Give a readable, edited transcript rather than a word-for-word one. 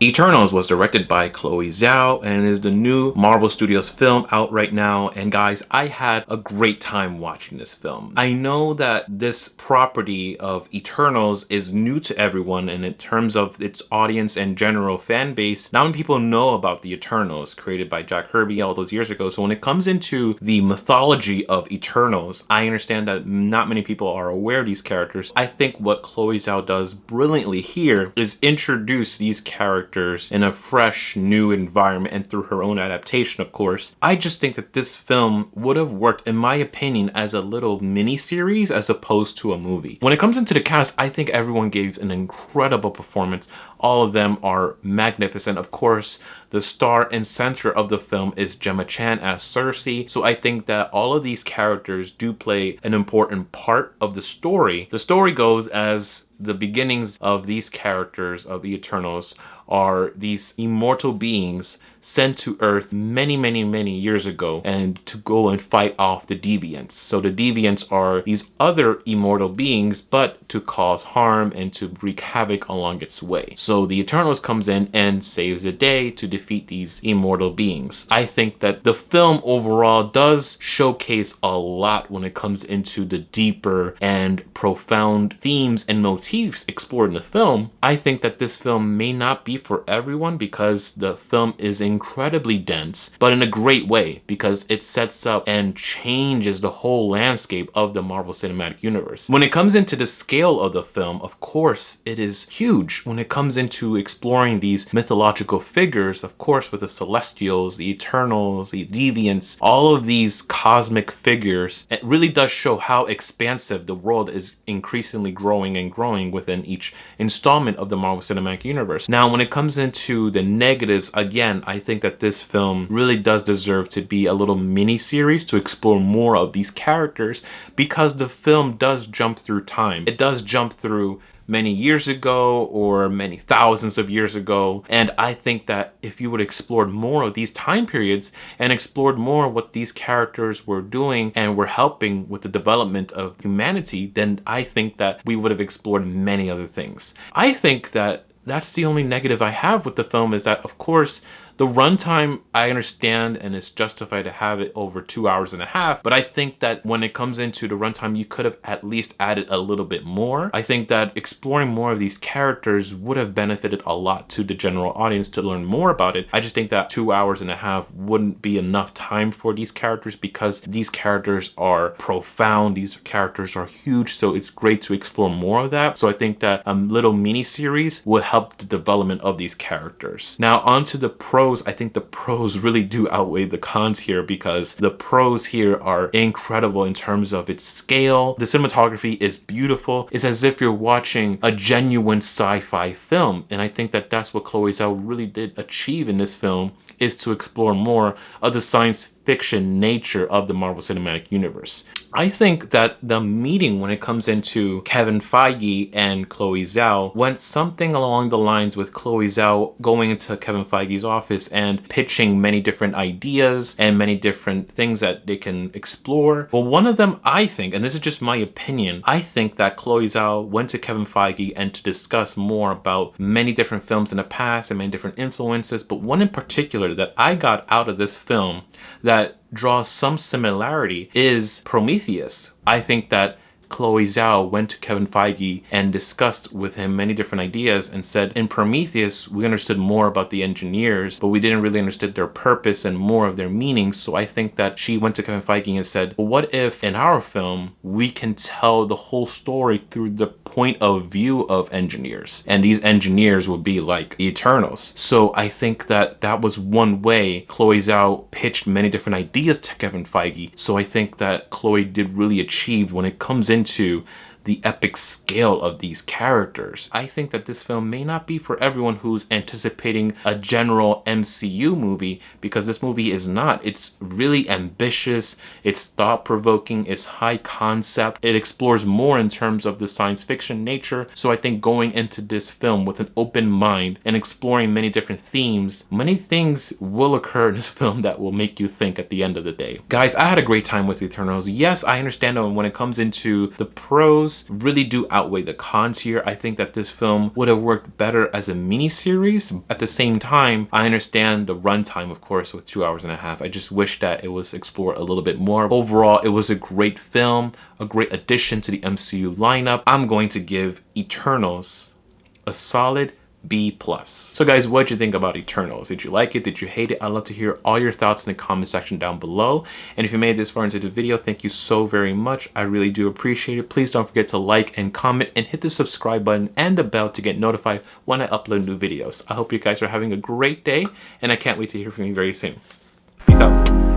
Eternals was directed by Chloe Zhao and is the new Marvel Studios film out right now. And guys, I had a great time watching this film. I know that this property of Eternals is new to everyone, and in terms of its audience and general fan base, not many people know about the Eternals created by Jack Kirby all those years ago. So when it comes into the mythology of Eternals, I understand that not many people are aware of these characters. I think what Chloe Zhao does brilliantly here is introduce these characters in a fresh new environment and through her own adaptation, of course. I just think that this film would have worked, in my opinion, as a little mini series as opposed to a movie. When it comes into the cast, I think everyone gave an incredible performance. All of them are magnificent. Of course, the star and center of the film is Gemma Chan as Cersei. So I think that all of these characters do play an important part of the story. The story goes as the beginnings of these characters of the Eternals are these immortal beings sent to Earth many years ago and to go and fight off the Deviants. So the Deviants are these other immortal beings, but to cause harm and to wreak havoc along its way. So the Eternals comes in and saves the day to defeat these immortal beings. I think that the film overall does showcase a lot when it comes into the deeper and profound themes and motifs explored in the film. I think that this film may not be for everyone because the film is incredibly dense, but in a great way, because it sets up and changes the whole landscape of the Marvel Cinematic Universe. When it comes into the scale of the film, of course, it is huge. When it comes into exploring these mythological figures, of course, with the Celestials, the Eternals, the Deviants, all of these cosmic figures, it really does show how expansive the world is increasingly growing and growing within each installment of the Marvel Cinematic Universe. Now, when it comes into the negatives, again, I think that this film really does deserve to be a little mini series to explore more of these characters, because the film does jump through time. It does jump through many years ago or many thousands of years ago, and I think that if you would explore more of these time periods and explored more what these characters were doing and were helping with the development of humanity, then I think that we would have explored many other things. I think that that's the only negative I have with the film, is that, of course, the runtime, I understand, and it's justified to have it over 2 hours and a half, but I think that when it comes into the runtime, you could have at least added a little bit more. I think that exploring more of these characters would have benefited a lot to the general audience to learn more about it. I just think that 2 hours and a half wouldn't be enough time for these characters, because these characters are profound, these characters are huge, so it's great to explore more of that. So I think that a little mini series would help the development of these characters. Now, onto the pros. I think the pros really do outweigh the cons here, because the pros here are incredible in terms of its scale. The cinematography is beautiful. It's as if you're watching a genuine sci-fi film, and I think that that's what Chloe Zhao really did achieve in this film, is to explore more of the science fiction nature of the Marvel Cinematic Universe. I think that the meeting, when it comes into Kevin Feige and Chloe Zhao, went something along the lines with Chloe Zhao going into Kevin Feige's office and pitching many different ideas and many different things that they can explore. Well, one of them, I think, and this is just my opinion, I think that Chloe Zhao went to Kevin Feige and to discuss more about many different films in the past and many different influences, but one in particular that I got out of this film that draws some similarity is Prometheus. I think that Chloe Zhao went to Kevin Feige and discussed with him many different ideas and said, in Prometheus, we understood more about the engineers, but we didn't really understand their purpose and more of their meaning. So I think that she went to Kevin Feige and said, well, what if in our film, we can tell the whole story through the point of view of engineers, and these engineers would be like the Eternals. So I think that that was one way Chloe Zhao pitched many different ideas to Kevin Feige. So I think that Chloe did really achieve when it comes into the epic scale of these characters. I think that this film may not be for everyone who's anticipating a general MCU movie, because this movie is not. It's really ambitious, it's thought-provoking, it's high concept, it explores more in terms of the science fiction nature. So I think going into this film with an open mind and exploring many different themes, many things will occur in this film that will make you think at the end of the day. Guys, I had a great time with Eternals. Yes, I understand that when it comes into the pros, pros really do outweigh the cons here. I think that this film would have worked better as a mini-series. At the same time, I understand the runtime, of course, with 2 hours and a half. I just wish that it was explored a little bit more. Overall, it was a great film, a great addition to the MCU lineup. I'm going to give Eternals a solid B+. So guys, what did you think about Eternals? Did you like it? Did you hate it? I'd love to hear all your thoughts in the comment section down below. And if you made it this far into the video, thank you so very much. I really do appreciate it. Please don't forget to like and comment and hit the subscribe button and the bell to get notified when I upload new videos. I hope you guys are having a great day, and I can't wait to hear from you very soon. Peace out.